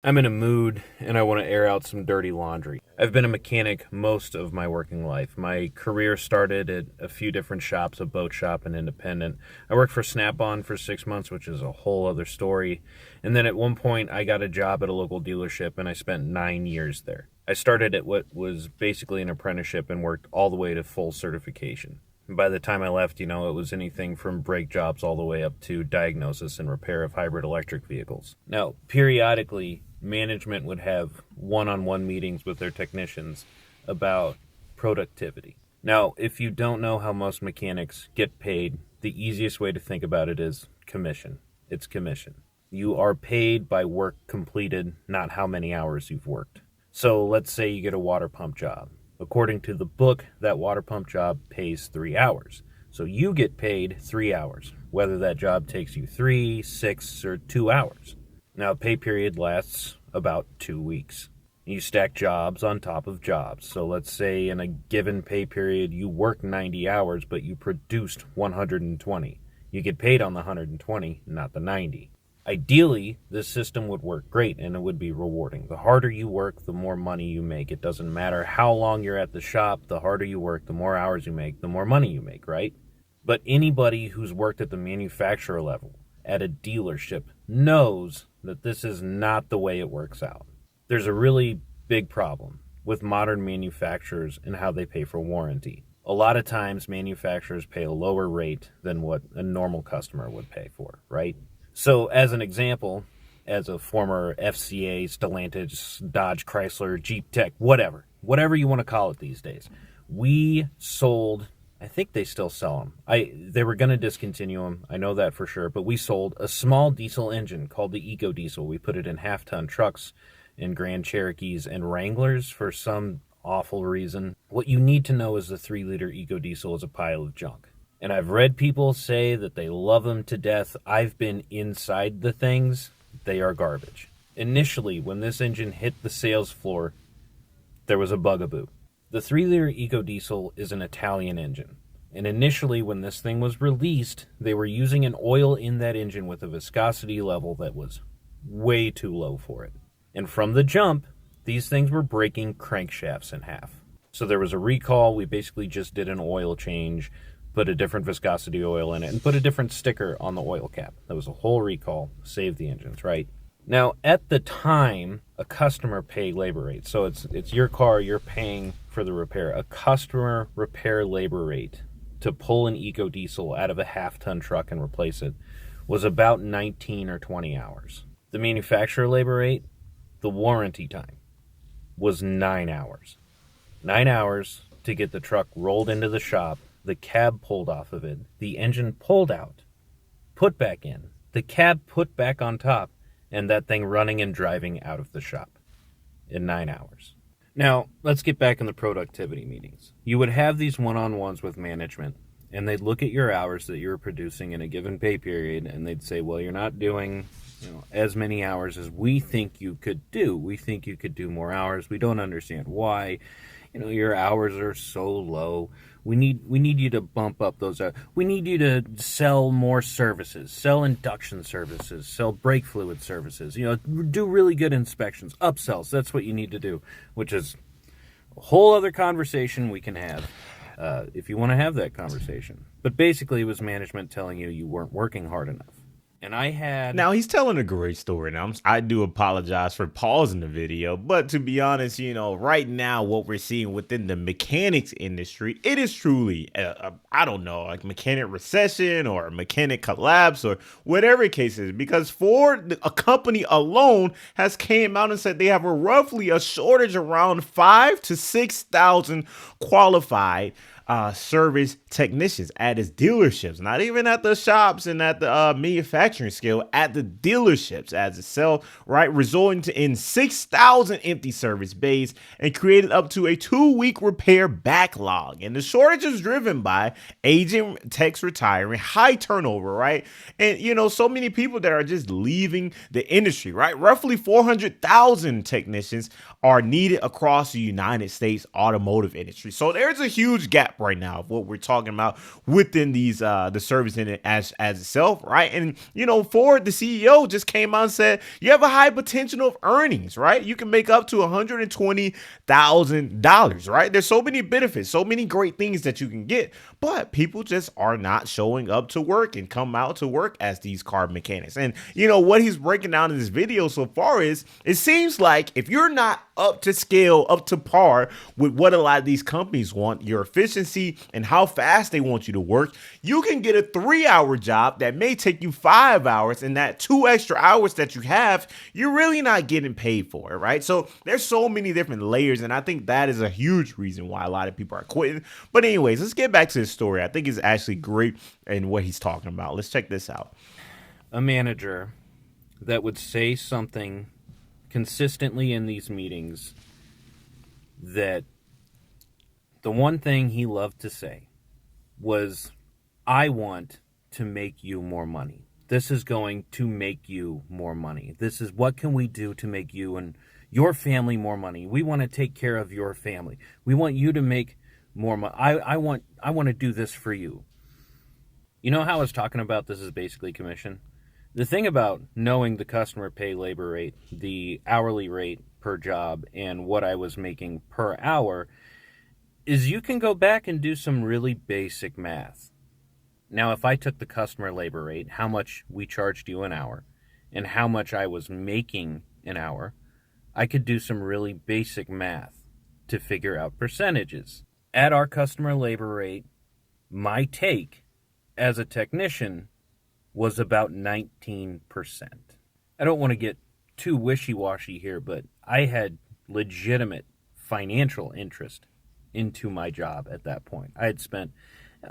I'm in a mood and I want to air out some dirty laundry. I've been a mechanic most of my working life. My career started at a few different shops, a boat shop and independent. I worked for Snap-on for 6 months, which is a whole other story. And then at one point I got a job at a local dealership and I spent 9 years there. I started at what was basically an apprenticeship and worked all the way to full certification. By the time I left, it was anything from brake jobs all the way up to diagnosis and repair of hybrid electric vehicles. Now, periodically, management would have one-on-one meetings with their technicians about productivity. Now, if you don't know how most mechanics get paid, the easiest way to think about it is commission. It's commission. You are paid by work completed, not how many hours you've worked. So let's say you get a water pump job. According to the book, that water pump job pays 3 hours. So you get paid 3 hours, whether that job takes you 3, 6, or 2 hours. Now, a pay period lasts about 2 weeks. You stack jobs on top of jobs. So let's say in a given pay period, you work 90 hours, but you produced 120. You get paid on the 120, not the 90. Ideally, this system would work great and it would be rewarding. The harder you work, the more money you make. It doesn't matter how long you're at the shop, the harder you work, the more hours you make, the more money you make, right? But anybody who's worked at the manufacturer level, at a dealership, knows that this is not the way it works out. There's a really big problem with modern manufacturers and how they pay for warranty. A lot of times, manufacturers pay a lower rate than what a normal customer would pay for, right? So, as an example, as a former FCA, Stellantis, Dodge, Chrysler, Jeep Tech, whatever you want to call it these days, we sold, I think they still sell them. They were going to discontinue them, I know that for sure, but we sold a small diesel engine called the Eco Diesel. We put it in half-ton trucks, in Grand Cherokees, and Wranglers for some awful reason. What you need to know is the 3-liter Eco Diesel is a pile of junk. And I've read people say that they love them to death. I've been inside the things. They are garbage. Initially, when this engine hit the sales floor, there was a bugaboo. The 3-liter Eco Diesel is an Italian engine. And initially, when this thing was released, they were using an oil in that engine with a viscosity level that was way too low for it. And from the jump, these things were breaking crankshafts in half. So there was a recall. We basically just did an oil change, put a different viscosity oil in it, and put a different sticker on the oil cap. That was a whole recall, saved the engines, right? Now, at the time, a customer paid labor rate. So it's your car, you're paying for the repair. A customer repair labor rate to pull an Eco Diesel out of a half-ton truck and replace it was about 19 or 20 hours. The manufacturer labor rate, the warranty time, was 9 hours. 9 hours to get the truck rolled into the shop, the cab pulled off of it, the engine pulled out, put back in, the cab put back on top, and that thing running and driving out of the shop in 9 hours. Now, let's get back in the productivity meetings. You would have these one-on-ones with management, and they'd look at your hours that you were producing in a given pay period, and they'd say, well, you're not doing as many hours as we think you could do. We think you could do more hours. We don't understand why. Your hours are so low. We need you to bump up those hours. We need you to sell more services, sell induction services, sell brake fluid services, do really good inspections, upsells. That's what you need to do, which is a whole other conversation we can have if you want to have that conversation. But basically, it was management telling you weren't working hard enough. And I had... Now, he's telling a great story. Now, I do apologize for pausing the video, but to be honest, right now, what we're seeing within the mechanics industry, it is truly, I don't know, like mechanic recession or a mechanic collapse or whatever the case is, because Ford, a company alone, has came out and said they have roughly a shortage around 5,000 to 6,000 qualified service technicians at its dealerships, not even at the shops and at the manufacturing scale, at the dealerships as itself, right? Resulting in 6,000 empty service bays and created up to a 2-week repair backlog. And the shortage is driven by aging techs retiring, high turnover, right? And, so many people that are just leaving the industry, right? Roughly 400,000 technicians are needed across the United States automotive industry. So there's a huge gap cap right now of what we're talking about within these the service in it as itself, right? And Ford, the CEO, just came out and said you have a high potential of earnings, right? You can make up to $120,000, right? There's so many benefits, so many great things that you can get, but people just are not showing up to work and come out to work as these car mechanics. And what he's breaking down in this video so far is it seems like if you're not up to scale, up to par with what a lot of these companies want, your efficiency and how fast they want you to work, you can get a 3-hour job that may take you 5 hours, and that 2 extra hours that you have, you're really not getting paid for it, right? So there's so many different layers, and I think that is a huge reason why a lot of people are quitting. But anyways, let's get back to his story. I think it's actually great in what he's talking about. Let's check this out. A manager that would say something consistently in these meetings that the one thing he loved to say was, I want to make you more money. This is going to make you more money. This is what can we do to make you and your family more money. We want to take care of your family. We want you to make more money. I want to do this for you. You know how I was talking about this is basically commission? The thing about knowing the customer pay labor rate, the hourly rate per job, and what I was making per hour is you can go back and do some really basic math. Now, if I took the customer labor rate, how much we charged you an hour, and how much I was making an hour, I could do some really basic math to figure out percentages. At our customer labor rate, my take as a technician was about 19%. I don't want to get too wishy-washy here, but I had legitimate financial interest into my job at that point. I had spent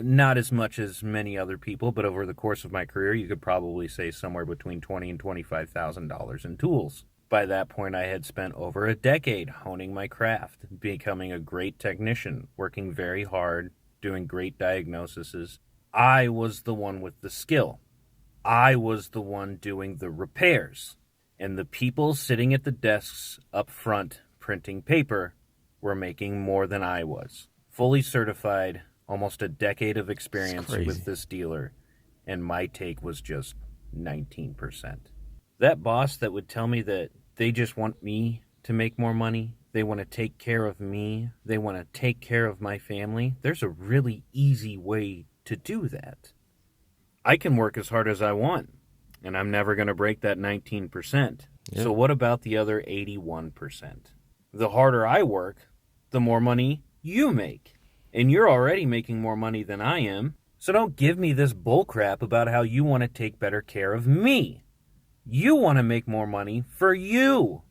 not as much as many other people, but over the course of my career, you could probably say somewhere between $20,000 and $25,000 in tools. By that point, I had spent over a decade honing my craft, becoming a great technician, working very hard, doing great diagnoses. I was the one with the skill. I was the one doing the repairs. And the people sitting at the desks up front printing paper were making more than I was. Fully certified, almost a decade of experience with this dealer, and my take was just 19%. That boss that would tell me that they just want me to make more money, they want to take care of me, they want to take care of my family, there's a really easy way to do that. I can work as hard as I want, and I'm never going to break that 19%. Yeah. So what about the other 81%? The harder I work, the more money you make. And you're already making more money than I am, so don't give me this bullcrap about how you want to take better care of me. You want to make more money for you.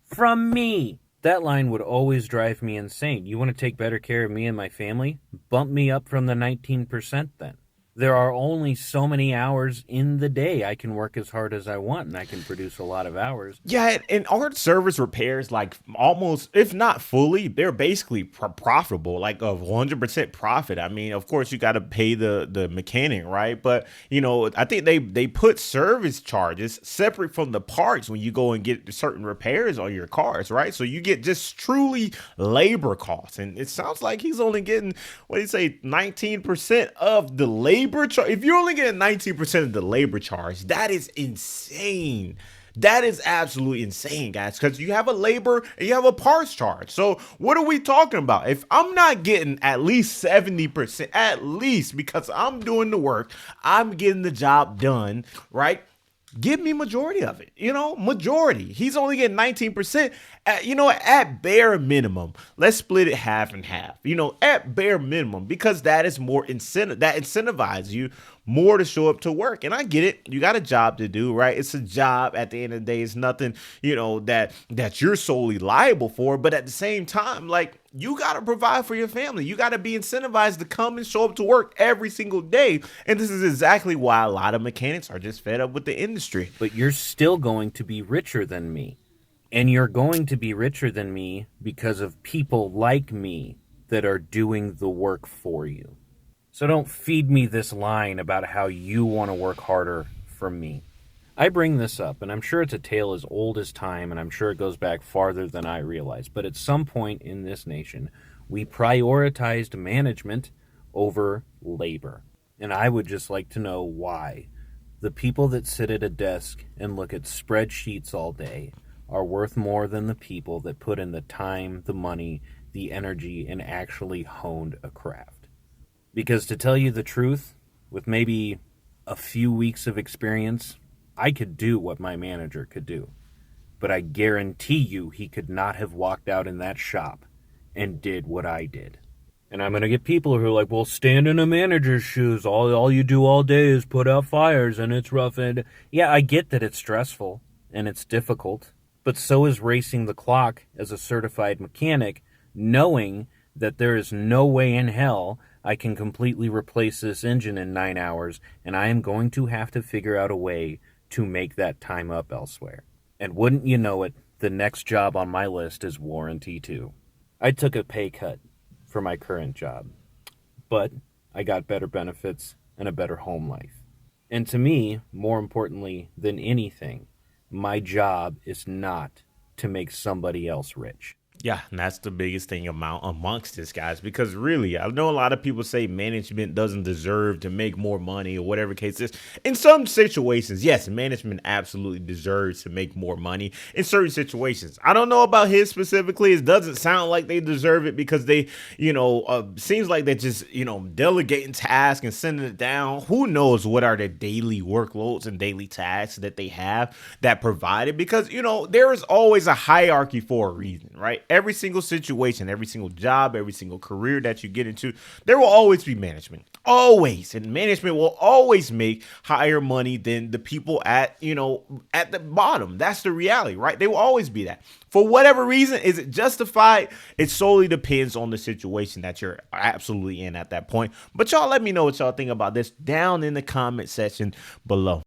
From me. That line would always drive me insane. You want to take better care of me and my family? Bump me up from the 19% then. There are only so many hours in the day. I can work as hard as I want, and I can produce a lot of hours. Yeah, and our service repairs, like almost, if not fully, they're basically profitable, like of 100% profit. I mean, of course, you got to pay the mechanic, right? But, I think they put service charges separate from the parts when you go and get certain repairs on your cars, right? So you get just truly labor costs. And it sounds like he's only getting, 19% of the labor charge. If you're only getting 19% of the labor charge, that is insane. That is absolutely insane, guys, because you have a labor and you have a parts charge. So what are we talking about? If I'm not getting at least 70%, at least because I'm doing the work, I'm getting the job done, right? Give me majority of it, majority. He's only getting 19%. At bare minimum, let's split it half and half, at bare minimum, because that is more incentive, that incentivizes you more to show up to work. And I get it. You got a job to do, right? It's a job at the end of the day. It's nothing, that you're solely liable for. But at the same time, like, you got to provide for your family. You got to be incentivized to come and show up to work every single day. And this is exactly why a lot of mechanics are just fed up with the industry. But you're still going to be richer than me. And you're going to be richer than me because of people like me that are doing the work for you. So don't feed me this line about how you want to work harder for me. I bring this up, and I'm sure it's a tale as old as time, and I'm sure it goes back farther than I realize. But at some point in this nation, we prioritized management over labor. And I would just like to know why the people that sit at a desk and look at spreadsheets all day are worth more than the people that put in the time, the money, the energy, and actually honed a craft. Because to tell you the truth, with maybe a few weeks of experience, I could do what my manager could do. But I guarantee you he could not have walked out in that shop and did what I did. And I'm going to get people who are like, well, stand in a manager's shoes. All you do all day is put out fires and it's rough. And yeah, I get that it's stressful and it's difficult, but so is racing the clock as a certified mechanic, knowing that there is no way in hell I can completely replace this engine in 9 hours, and I am going to have to figure out a way to make that time up elsewhere. And wouldn't you know it, the next job on my list is warranty too. I took a pay cut for my current job, but I got better benefits and a better home life. And to me, more importantly than anything, my job is not to make somebody else rich. Yeah, and that's the biggest thing amongst this, guys, because really, I know a lot of people say management doesn't deserve to make more money or whatever case is. In some situations, yes, management absolutely deserves to make more money in certain situations. I don't know about his specifically. It doesn't sound like they deserve it because they, seems like they're just, delegating tasks and sending it down. Who knows what are their daily workloads and daily tasks that they have that provided? Because, there is always a hierarchy for a reason, right? Every single situation, every single job, every single career that you get into, there will always be management. Always. And management will always make higher money than the people at the bottom. That's the reality, right? They will always be that. For whatever reason, is it justified? It solely depends on the situation that you're absolutely in at that point. But y'all let me know what y'all think about this down in the comment section below.